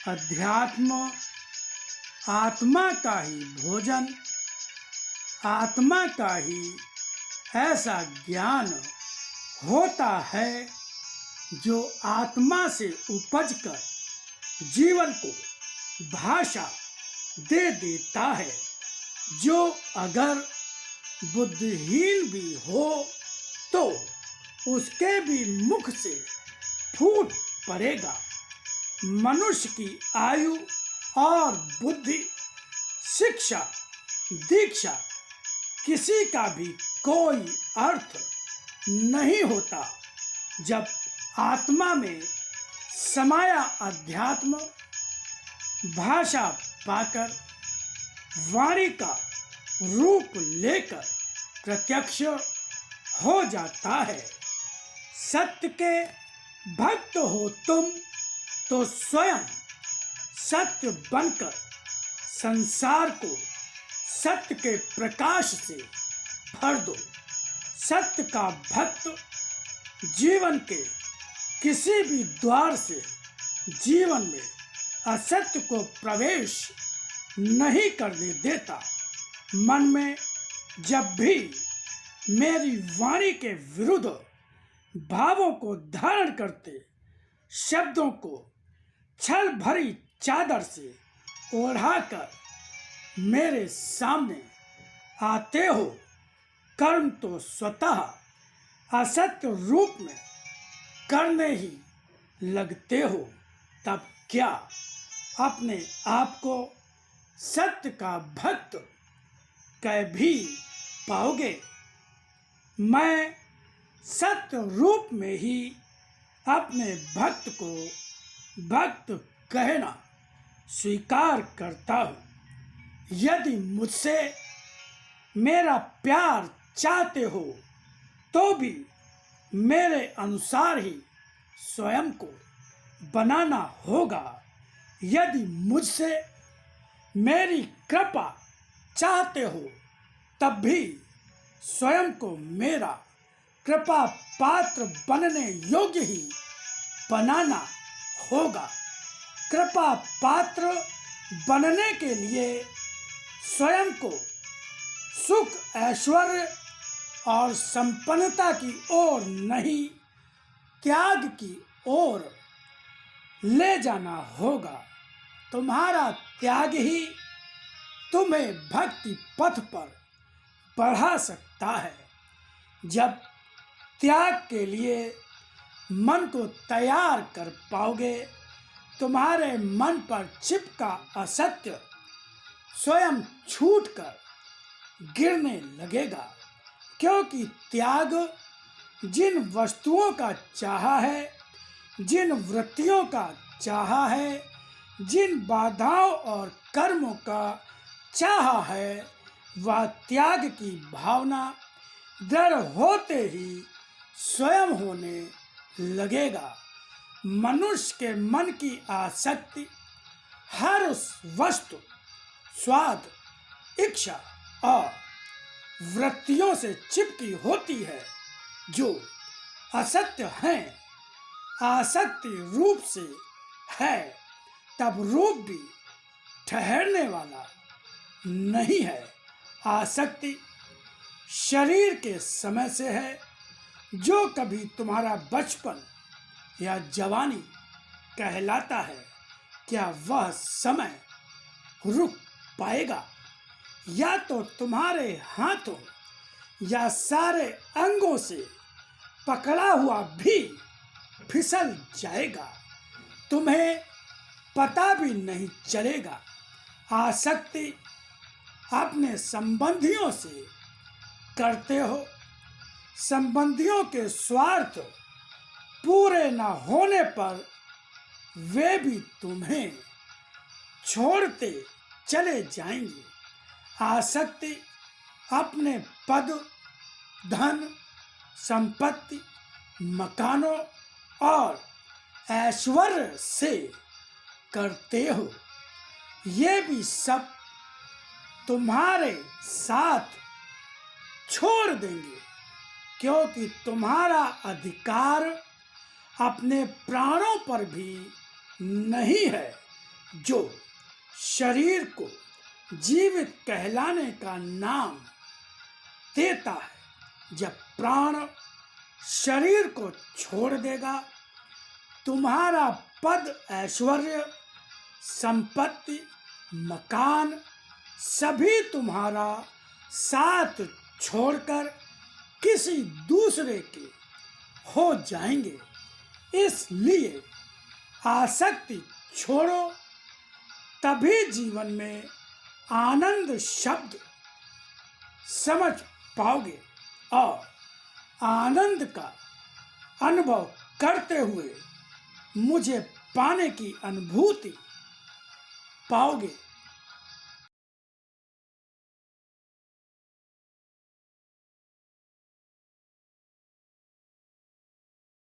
अध्यात्म आत्मा का ही भोजन, आत्मा का ही ऐसा ज्ञान होता है जो आत्मा से उपज कर जीवन को भाषा दे देता है, जो अगर बुद्धिहीन भी हो तो उसके भी मुख से फूट पड़ेगा। मनुष्य की आयु और बुद्धि, शिक्षा, दीक्षा किसी का भी कोई अर्थ नहीं होता जब आत्मा में समाया अध्यात्म भाषा पाकर वाणी का रूप लेकर प्रत्यक्ष हो जाता है। सत्य के भक्त हो तुम तो स्वयं सत्य बनकर संसार को सत्य के प्रकाश से भर दो। सत्य का भक्त जीवन के किसी भी द्वार से जीवन में असत्य को प्रवेश नहीं करने देता। मन में जब भी मेरी वाणी के विरुद्ध भावों को धारण करते शब्दों को छल भरी चादर से ओढ़ाकर मेरे सामने आते हो, कर्म तो स्वतः असत्य रूप में करने ही लगते हो, तब क्या अपने आप को सत्य का भक्त कह भी पाओगे? मैं सत्य रूप में ही अपने भक्त को भक्त कहना स्वीकार करता हूँ। यदि मुझसे मेरा प्यार चाहते हो तो भी मेरे अनुसार ही स्वयं को बनाना होगा। यदि मुझसे मेरी कृपा चाहते हो तब भी स्वयं को मेरा कृपा पात्र बनने योग्य ही बनाना होगा। कृपा पात्र बनने के लिए स्वयं को सुख, ऐश्वर्य और संपन्नता की ओर नहीं, त्याग की ओर ले जाना होगा। तुम्हारा त्याग ही तुम्हें भक्ति पथ पर बढ़ा सकता है। जब त्याग के लिए मन को तैयार कर पाओगे, तुम्हारे मन पर चिपका असत्य स्वयं छूटकर गिरने लगेगा, क्योंकि त्याग जिन वस्तुओं का चाहा है, जिन वृत्तियों का चाहा है, जिन बाधाओं और कर्मों का चाहा है, वह त्याग की भावना दृढ़ होते ही स्वयं होने लगेगा। मनुष्य के मन की आसक्ति हर उस वस्तु, स्वाद, इच्छा और वृत्तियों से चिपकी होती है जो असत्य हैं। आसक्ति रूप से है तब रूप भी ठहरने वाला नहीं है। आसक्ति शरीर के समय से है, जो कभी तुम्हारा बचपन या जवानी कहलाता है। क्या वह समय रुक पाएगा, या तो तुम्हारे हाथों या सारे अंगों से पकड़ा हुआ भी फिसल जाएगा, तुम्हें पता भी नहीं चलेगा। आसक्ति अपने संबंधियों से करते हो, संबंधियों के स्वार्थ पूरे न होने पर वे भी तुम्हें छोड़ते चले जाएंगे। आसक्ति अपने पद, धन, संपत्ति, मकानों और ऐश्वर्य से करते हो। ये भी सब तुम्हारे साथ छोड़ देंगे, क्योंकि तुम्हारा अधिकार अपने प्राणों पर भी नहीं है। जो शरीर को जीवित कहलाने का नाम देता है। जब प्राण शरीर को छोड़ देगा, तुम्हारा पद, ऐश्वर्य, संपत्ति, मकान सभी तुम्हारा साथ छोड़कर किसी दूसरे के हो जाएंगे। इसलिए आसक्ति छोड़ो, तभी जीवन में आनंद शब्द समझ पाओगे और आनंद का अनुभव करते हुए मुझे पाने की अनुभूति पाओगे।